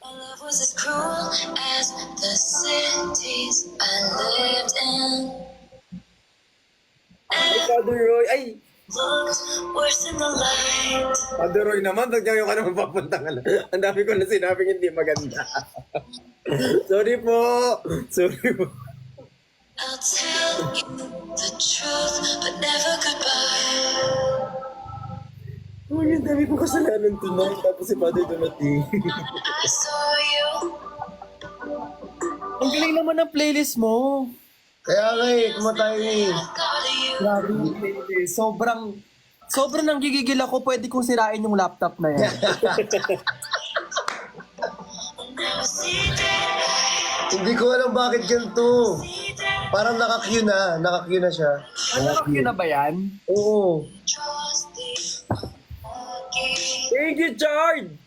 My love was as cruel as the cities I lived in. Ay, Father Roy. Ay, Looked worse in the light. Father Roy naman. Ba't ngayon ka naman papuntang ano? Ang dami ko na sinabing hindi maganda. Sorry po. Sorry po. I'll tell you the truth, but never goodbye. Oh, yung dami ko kasalanan tonight. Tapos si Father dumating. I saw you. Ang galing naman ng playlist mo. Kaya nga eh, kumatay eh. I thought of you. Grabe yung playlist. Sobrang nanggigigil ako. Pwede kong sirain yung laptop na yan. Now I see that. Hindi ko alam bakit ganito. Parang naka-cue na siya. Ano yun na ba yan? Oo. Trust the lucky. Thank you, Chard!